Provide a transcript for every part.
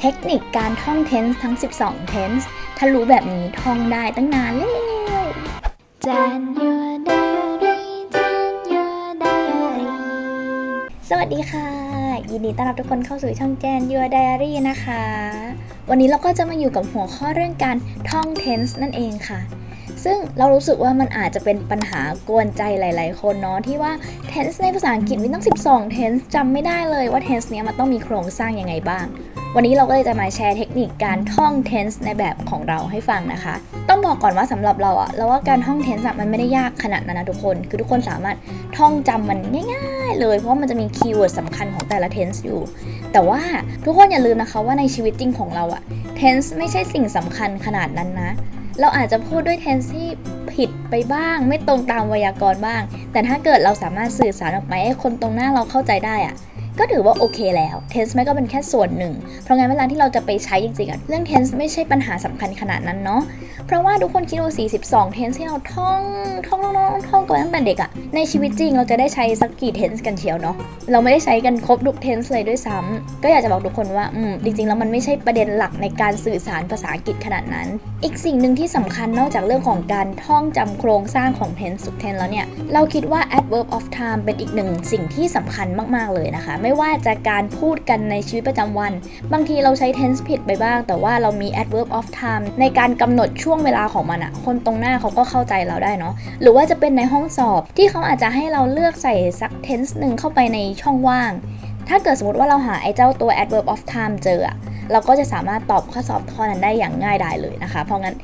เทคนิคการท่อง tense ทั้ง 12 tense ถ้ารู้แบบนี้ท่องได้ตั้งนานแล้ว January สวัสดีค่ะ ยินดีต้อนรับทุกคนเข้าสู่ช่อง Jan Your Diary นะคะ วันนี้เราก็จะมาอยู่กับหัวข้อเรื่องการท่อง tense นั่นเองค่ะ ซึ่งเรารู้สึกว่ามันอาจจะเป็นปัญหากวนใจหลายๆคนเนาะที่ว่า tense ในภาษาอังกฤษมีตั้ง 12 tense จำไม่ได้เลยว่า tense เนี้ยมันต้องมีโครงสร้างยังไงบ้าง วันนี้เราก็เลยจะมาแชร์เทคนิคการท่อง tense ในแบบของเราให้ฟังนะคะ ต้องบอกก่อนว่าสำหรับเราอะว่าการท่อง tense มันไม่ได้ยากขนาดนั้นนะทุกคนคือทุกคนสามารถท่องจำมันง่ายๆเลยเพราะว่ามันจะมีคีย์เวิร์ดสำคัญของแต่ละ tense อยู่แต่ว่าทุกคนอย่าลืมนะคะว่าในชีวิตจริงของเราอะ tense ไม่ใช่สิ่งสำคัญขนาดนั้นนะเราอาจจะพูดด้วย tense ที่ผิดไปบ้างไม่ตรงตามไวยากรณ์บ้างแต่ถ้าเกิดเราสามารถสื่อสารออกไปให้คนตรงหน้าเราเข้าใจได้อะก็ถือว่าโอเคแล้ว tense มันก็เป็นแค่ส่วนหนึ่งเพราะงั้นเวลาที่เราจะไปใช้จริงๆเรื่อง tense ไม่ใช่ปัญหาสำคัญขนาดนั้นเนาะเพราะว่าทุกคนคิดดู42 tense ที่เราท่องกันตั้งแต่เด็กอะในชีวิตจริงเราจะได้ใช้สักกี่ tense กันเชียวเนาะเราไม่ได้ใช้กันครบทุก tense เลยด้วยซ้ำก็อยากจะบอกทุกคนว่าจริงๆแล้วมันไม่ใช่ประเด็นหลักในการสื่อสารภาษาอังกฤษขนาดนั้นอีกสิ่งหนึ่งที่สำคัญนอกจากเรื่องของการท่องจำโครงสร้างของ tense ทุก tense แล้วเนี่ยเราคิดว่า adverb of time เป็นอีกหนึ่งสิ่งที่สำคัญมากๆเลยนะคะไม่ว่าจะการพูดกันในชีวิตประจำวันบางทีเราใช้ tense ผิดไปบ้างแต่ว่าเรามี adverb of time ในการกำหนดช่วงเวลาของมันอะคนตรงหน้าเขาก็เข้าใจเราได้เนาะหรือว่าจะเป็นในห้องสอบที่เขาอาจจะให้เราเลือกใส่สัก tense หนึ่งเข้าไปในช่องว่างถ้าเกิดสมมติว่าเราหาไอ้เจ้าตัว adverb of time เจอเราก็จะสามารถตอบข้อสอบข้อนั้นได้อย่างง่ายดายเลยนะคะเพราะงั้น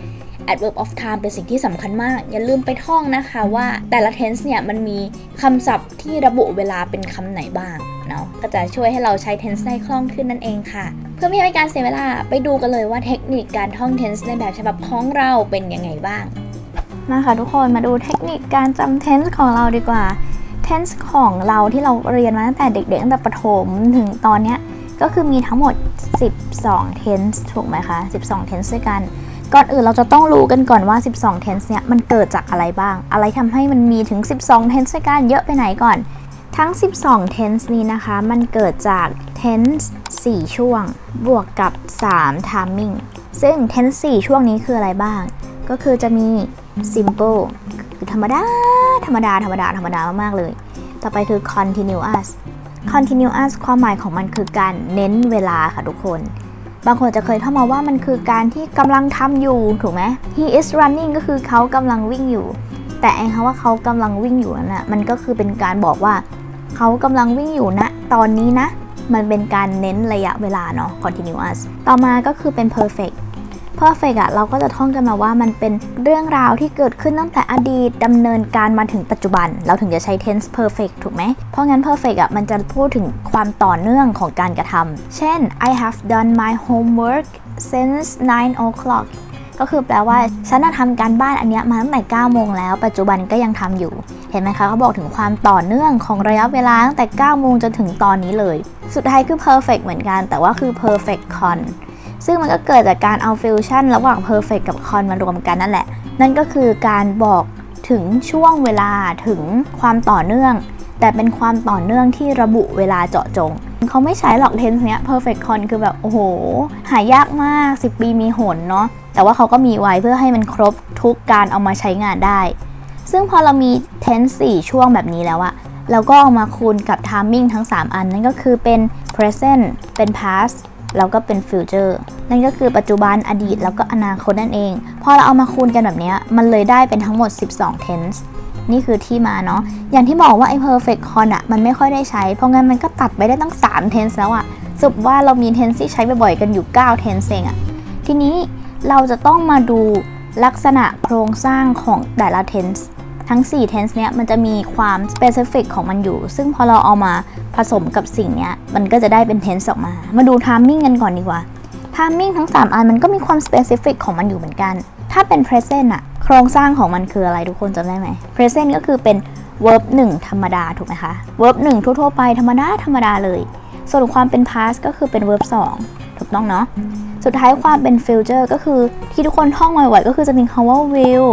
adverb of time เป็นสิ่งที่สำคัญมากอย่าลืมไปท่องนะคะว่าแต่ละ tense เนี่ยมันมีคำศัพท์ที่ระบุเวลาเป็นคำไหนบ้างเนาะก็จะช่วยให้เราใช้ tense ได้คล่องขึ้นนั่นเองค่ะเพื่อไม่ให้เป็นการเสียเวลาไปดูกันเลยว่าเทคนิคการท่อง tense ในแบบฉบับของเราเป็นยังไงบ้างมาค่ะทุกคนมาดูเทคนิคการจำ tense ของเราดีกว่า tense ของเราที่เราเรียนมาตั้งแต่เด็กๆตั้งแต่ประถมถึงตอนเนี้ยก็คือมีทั้งหมด12 tense ถูกไหมคะ12 tense ด้วยกันก่อนอื่นเราจะต้องรู้กันก่อนว่า12 tense เนี่ยมันเกิดจากอะไรบ้างอะไรทำให้มันมีถึง12 tense ด้วยกันเยอะไปไหนก่อนทั้ง12 tense นี้นะคะมันเกิดจาก tense 4 ช่วงบวกกับ3 timing ซึ่ง tense 4 ช่วงนี้คืออะไรบ้างก็คือจะมี simple คือธรรมดามากๆเลยต่อไปคือ continuous ความหมายของมันคือการเน้นเวลาค่ะทุกคนบางคนจะเคยท่องมาว่ามันคือการที่กำลังทำอยู่ถูกไหม he is running ก็คือเขากำลังวิ่งอยู่แต่ไอ้คำว่าเขากำลังวิ่งอยู่นั่นนะมันก็คือเป็นการบอกว่าเขากำลังวิ่งอยู่นะตอนนี้นะมันเป็นการเน้นระยะเวลาเนาะ continuous ต่อมาก็คือเป็น perfect เราก็จะท่องกันมาว่ามันเป็นเรื่องราวที่เกิดขึ้นตั้งแต่อดีตดำเนินการมาถึงปัจจุบันเราถึงจะใช้ tense perfect ถูกไหมเพราะงั้น perfect มันจะพูดถึงความต่อเนื่องของการกระทำเช่น I have done my homework since 9 o'clock ก็คือแปลว่าฉันทำการบ้านอันเนี้ยมาตั้งแต่9 โมงแล้วปัจจุบันก็ยังทำอยู่เห็นไหมคะเขาบอกถึงความต่อเนื่องของระยะเวลาตั้งแต่9 โมงจนถึงตอนนี้เลยสุดท้ายคือ perfect เหมือนกันแต่ว่าคือ perfect conซึ่งมันก็เกิดจากการเอาฟิวชั่นระหว่าง perfect กับ con มารวมกันนั่นแหละนั่นก็คือการบอกถึงช่วงเวลาถึงความต่อเนื่องแต่เป็นความต่อเนื่องที่ระบุเวลาเจาะจงเขาไม่ใช้หรอก tense เนี้ย perfect con คือแบบโอ้โหหายากมาก10 ปีมีหนเนาะแต่ว่าเขาก็มีไว้เพื่อให้มันครบทุกการเอามาใช้งานได้ซึ่งพอเรามี tense 4 ช่วงแบบนี้แล้วอะเราก็เอามาคูณกับ timing ทั้ง3 อันนั่นก็คือเป็น present เป็น pastแล้วก็เป็น future นั่นก็คือปัจจุบันอดีตแล้วก็อนาคตนั่นเองพอเราเอามาคูณกันแบบนี้มันเลยได้เป็นทั้งหมด12 tense นี่คือที่มาเนาะอย่างที่บอกว่าไอ้ perfect con มันไม่ค่อยได้ใช้เพราะงั้นมันก็ตัดไปได้ตั้ง3 tense แล้วสรุปว่าเรามี tense ที่ใช้บ่อยๆกันอยู่9 tense เองทีนี้เราจะต้องมาดูลักษณะโครงสร้างของแต่ละ tenseทั้ง4 tense เนี้ยมันจะมีความ specific ของมันอยู่ซึ่งพอเราเอามาผสมกับสิ่งเนี้ยมันก็จะได้เป็น tense ออกมาดู timing กันก่อนดีกว่า timing ทั้ง3 อันมันก็มีความ specific ของมันอยู่เหมือนกันถ้าเป็น present โครงสร้างของมันคืออะไรทุกคนจำได้ไหม present ก็คือเป็น verb 1 ธรรมดาถูกไหมคะ verb 1 ทั่วๆไปธรรมดาเลยส่วนความเป็น past ก็คือเป็น verb 2 ถูกต้องเนาะสุดท้ายความเป็น future ก็คือที่ทุกคนท่องมาบ่อยๆก็คือจะมีคำว่า will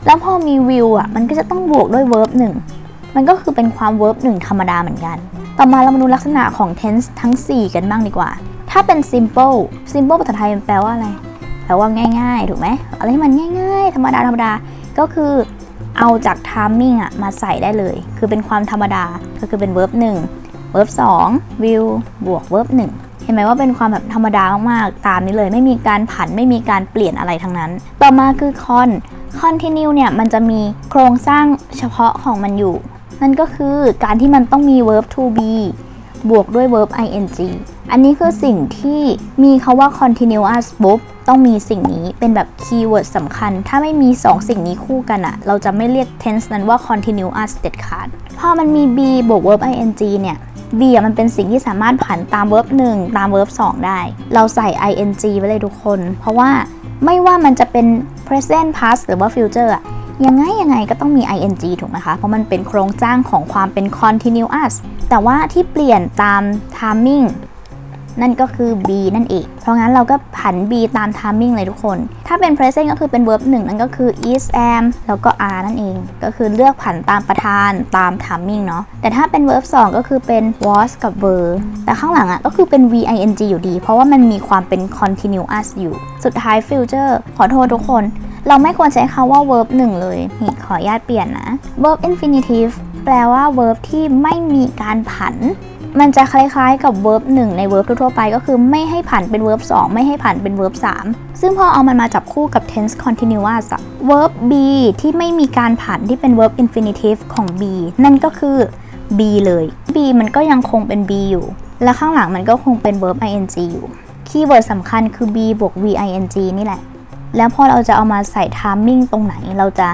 แล้วพอมี will มันก็จะต้องบวกด้วย verb 1มันก็คือเป็นความ verb 1 ธรรมดาเหมือนกันต่อมาเรามาดูลักษณะของ tense ทั้ง4กันบ้างดีกว่าถ้า ถ้าเป็น simple ภาษาไทยมันแปลว่าอะไรแปลว่าง่ายๆถูกไหมอะไรที่มันง่ายๆธรรมดาก็คือเอาจาก timing มาใส่ได้เลยคือเป็นความธรรมดาก็คือเป็น verb 1 verb 2 will บวก verb 1เห็นไหมว่าเป็นความแบบธรรมดามากๆตามนี้เลยไม่มีการผันไม่มีการเปลี่ยนอะไรทั้งนั้นต่อมาคือ continue เนี่ยมันจะมีโครงสร้างเฉพาะของมันอยู่นั่นก็คือการที่มันต้องมี verb to be บวกด้วย verb ing อันนี้คือสิ่งที่มีคาว่า continuous ปุ๊บต้องมีสิ่งนี้เป็นแบบคีย์เวิร์ดสำคัญถ้าไม่มี2สิ่งนี้คู่กันเราจะไม่เรียก tense นั้นว่า continuous เด็ดขาดพอมันมี be บวก verb ing เนี่ย be มันเป็นสิ่งที่สามารถผันตาม verb 1ตาม verb 2ได้เราใส่ ing ไว้เลยทุกคนเพราะว่าไม่ว่ามันจะเป็น present past หรือว่า future ยังไงก็ต้องมี ing ถูกไหมคะเพราะมันเป็นโครงสร้างของความเป็น continuous แต่ว่าที่เปลี่ยนตาม timing นั่นก็คือ be นั่นเองเพราะงั้นเราก็ผัน be ตาม timing เลยทุกคนถ้าเป็น present ก็คือเป็น verb 1นั่นก็คือ is am แล้วก็ are นั่นเองก็คือเลือกผันตามประธานตาม timing เนาะแต่ถ้าเป็น verb 2ก็คือเป็น was กับ were แต่ข้างหลังก็คือเป็น ving อยู่ดีเพราะว่ามันมีความเป็น continuous อยู่สุดท้าย future ขอโทษทุกคนเราไม่ควรใช้คำว่า verb 1เลยนี่ขออนุญาตเปลี่ยนนะ verb infinitive แปลว่า verb ที่ไม่มีการผันมันจะคล้ายๆกับ verb 1ใน verb ทั่วไปก็คือไม่ให้ผันเป็น verb 2ไม่ให้ผันเป็น verb 3ซึ่งพอเอามันมาจับคู่กับ tense continuous verb be ที่ไม่มีการผันที่เป็น verb infinitive ของ be นั่นก็คือ be เลย be มันก็ยังคงเป็น be อยู่และข้างหลังมันก็คงเป็น verb ing อยู่คีย์เวิร์ดสำคัญคือ be บวก ving นี่แหละแล้วพอเราจะเอามาใส่ timing ตรงไหนเราจะ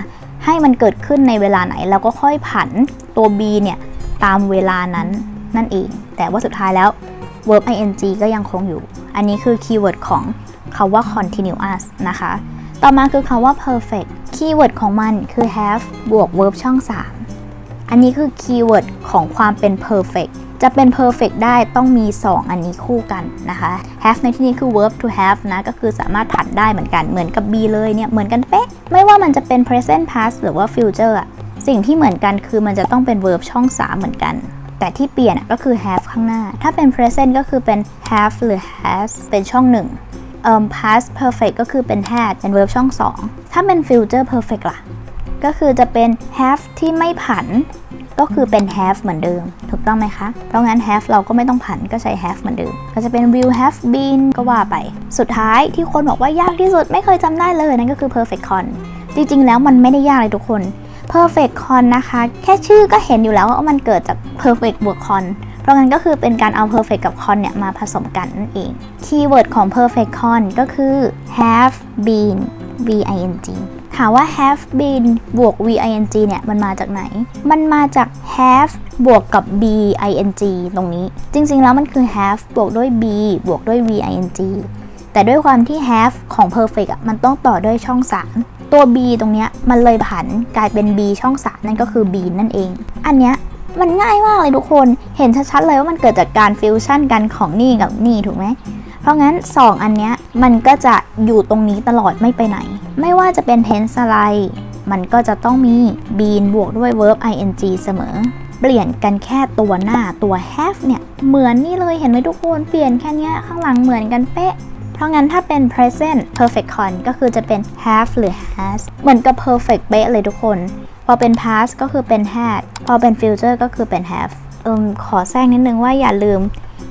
ให้มันเกิดขึ้นในเวลาไหนเราก็ค่อยผันตัว be เนี่ยตามเวลานั้นนั่นเองแต่ว่าสุดท้ายแล้ว verb ing ก็ยังคงอยู่อันนี้คือคีย์เวิร์ดของคำว่า continuous นะคะต่อมาคือคำว่า perfect คีย์เวิร์ดของมันคือ have บวก verb ช่อง3อันนี้คือคีย์เวิร์ดของความเป็น perfect จะเป็น perfect ได้ต้องมี2อันนี้คู่กันนะคะ have ในที่นี้คือ verb to have นะก็คือสามารถผันได้เหมือนกันเหมือนกับ be เลยเนี่ยเหมือนกันเป๊ะไม่ว่ามันจะเป็น present past หรือว่า future สิ่งที่เหมือนกันคือมันจะต้องเป็น verb ช่อง3เหมือนกันแต่ที่เปลี่ยนก็คือ have ข้างหน้าถ้าเป็น present ก็คือเป็น have หรือ has เป็นช่อง1past perfect ก็คือเป็น had เป็น verb ช่อง2ถ้าเป็น future perfect ล่ะก็คือจะเป็น have ที่ไม่ผันก็คือเป็น have เหมือนเดิมถูกต้องไหมคะเพราะงั้น have เราก็ไม่ต้องผันก็ใช้ have เหมือนเดิมก็จะเป็น will have been ก็ว่าไปสุดท้ายที่คนบอกว่ายากที่สุดไม่เคยจำได้เลยนั่นก็คือ perfect con จริงๆแล้วมันไม่ได้ยากเลยทุกคน perfect con นะคะแค่ชื่อก็เห็นอยู่แล้วว่ามันเกิดจาก perfect บวก con เพราะงั้นก็คือเป็นการเอา perfect กับ con เนี่ยมาผสมกันนั่นเองคีย์เวิร์ดของ perfect con ก็คือ have been ving ถามว่า have been บวก ving เนี่ยมันมาจากไหนมันมาจาก have บวกกับ bing ตรงนี้จริงๆแล้วมันคือ have บวกด้วย be บวกด้วย ving แต่ด้วยความที่ have ของ perfect มันต้องต่อด้วยช่อง3ตัว b ตรงเนี้ยมันเลยผันกลายเป็น b ช่อง3นั่นก็คือ b นั่นเองอันเนี้ยมันง่ายมากเลยทุกคนเห็นชัดๆเลยว่ามันเกิดจากการฟิวชั่นกันของนี่กับนี่ถูกไหมเพราะงั้น2อันเนี้ยมันก็จะอยู่ตรงนี้ตลอดไม่ไปไหนไม่ว่าจะเป็น tense อะไรมันก็จะต้องมี been บวกด้วย verb ing เสมอเปลี่ยนกันแค่ตัวหน้าตัว have เนี่ยเหมือนนี่เลยเห็นไหมทุกคนเปลี่ยนแค่นี้ข้างหลังเหมือนกันเป๊ะเพราะงั้นถ้าเป็น present perfect con ก็คือจะเป็น have หรือ has เหมือนกับ perfect เป๊ะเลยทุกคนพอเป็น past ก็คือเป็น had พอเป็น future ก็คือเป็น have ขอแทรกนิดนึงว่าอย่าลืม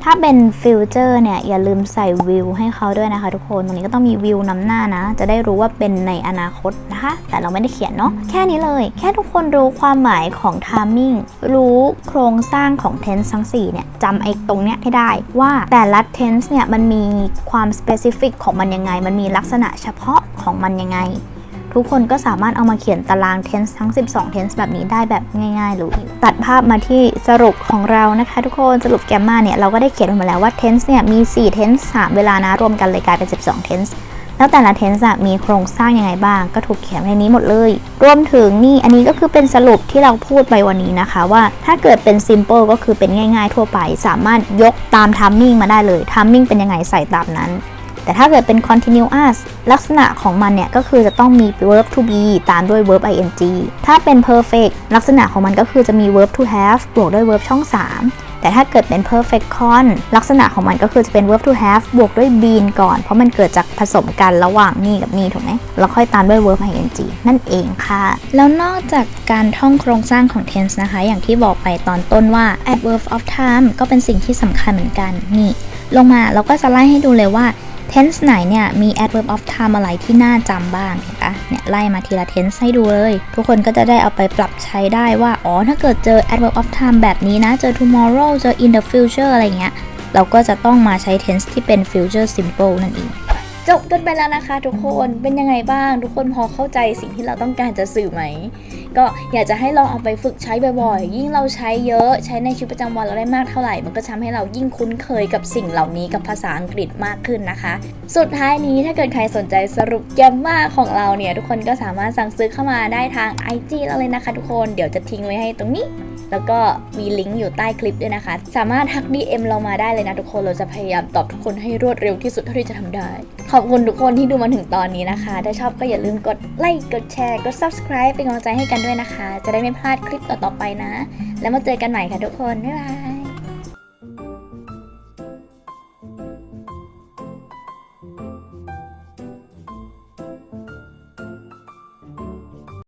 ถ้าเป็น future เนี่ยอย่าลืมใส่ will ให้เขาด้วยนะคะทุกคนตรงนี้ก็ต้องมี will นำหน้านะจะได้รู้ว่าเป็นในอนาคตนะคะแต่เราไม่ได้เขียนเนาะแค่นี้เลยแค่ทุกคนรู้ความหมายของ timing รู้โครงสร้างของ tense ทั้ง4เนี่ยจำไอ้ตรงเนี้ยให้ได้ว่าแต่ละ tense เนี่ยมันมีความ specific ของมันยังไงมันมีลักษณะเฉพาะของมันยังไงทุกคนก็สามารถเอามาเขียนตาราง tense ทั้ง12 tense แบบนี้ได้แบบง่ายๆเลยตัดภาพมาที่สรุปของเรานะคะทุกคนสรุปแกมมาเนี่ยเราก็ได้เขียนออกมาแล้วว่า tense เนี่ยมี4 tense 3 เวลานะรวมกันเลยกลายเป็น12 tense แล้วแต่ละ tense มีโครงสร้างยังไงบ้างก็ถูกเขียนในนี้หมดเลยรวมถึงนี่อันนี้ก็คือเป็นสรุปที่เราพูดไปวันนี้นะคะว่าถ้าเกิดเป็น simple ก็คือเป็นง่ายๆทั่วไปสามารถยกตาม timing มาได้เลย timing เป็นยังไงใส่ตามนั้นแต่ถ้าเกิดเป็น continuous ลักษณะของมันเนี่ยก็คือจะต้องมี verb to be ตามด้วย verb ing ถ้าเป็น perfect ลักษณะของมันก็คือจะมี verb to have บวกด้วย verb ช่อง3 แต่ถ้าเกิดเป็น perfect con ลักษณะของมันก็คือจะเป็น verb to have บวกด้วย been ก่อนเพราะมันเกิดจากผสมกันระหว่างmeกับmeถูกไหมแล้วค่อยตามด้วย verb ing นั่นเองค่ะแล้วนอกจากการท่องโครงสร้างของ tense นะคะอย่างที่บอกไปตอนต้นว่า adverb of time ก็เป็นสิ่งที่สำคัญเหมือนกันนี่ลงมาเราก็จะไล่ให้ดูเลยว่า tense ไหนเนี่ยมี adverb of time อะไรที่น่าจำบ้างเห็นปะเนี่ยไล่มาทีละ tense ให้ดูเลยทุกคนก็จะได้เอาไปปรับใช้ได้ว่าอ๋อถ้าเกิดเจอ adverb of time แบบนี้นะเจอ tomorrow เจอ in the future อะไรเงี้ยเราก็จะต้องมาใช้ tense ที่เป็น future simple นั่นเองจบกันไปแล้วนะคะทุกคนเป็นยังไงบ้างทุกคนพอเข้าใจสิ่งที่เราต้องการจะสื่อไหมก็อยากจะให้ลองเอาไปฝึกใช้บ่อยๆยิ่งเราใช้เยอะใช้ในชีวิตประจำวันเราได้มากเท่าไหร่มันก็ทำให้เรายิ่งคุ้นเคยกับสิ่งเหล่านี้กับภาษาอังกฤษมากขึ้นนะคะสุดท้ายนี้ถ้าเกิดใครสนใจสรุปแกมมาของเราเนี่ยทุกคนก็สามารถสั่งซื้อเข้ามาได้ทาง IG เราเลยนะคะทุกคนเดี๋ยวจะทิ้งไว้ให้ตรงนี้แล้วก็มีลิงก์อยู่ใต้คลิปด้วยนะคะสามารถทัก DM เรามาได้เลยนะทุกคนเราจะพยายามตอบทุกคนให้รวดเร็วที่สุดเท่าที่จะทำได้ขอบคุณทุกคนที่ดูมาถึงตอนนี้นะคะถ้าชอบก็อย่าลืมกดไลค์กดแชร์กด Subscribe เป็นกำลังใจให้กันด้วยนะคะจะได้ไม่พลาดคลิปต่อๆไปนะแล้วมาเจอกันใหม่ค่ะทุกคนบ๊ายบาย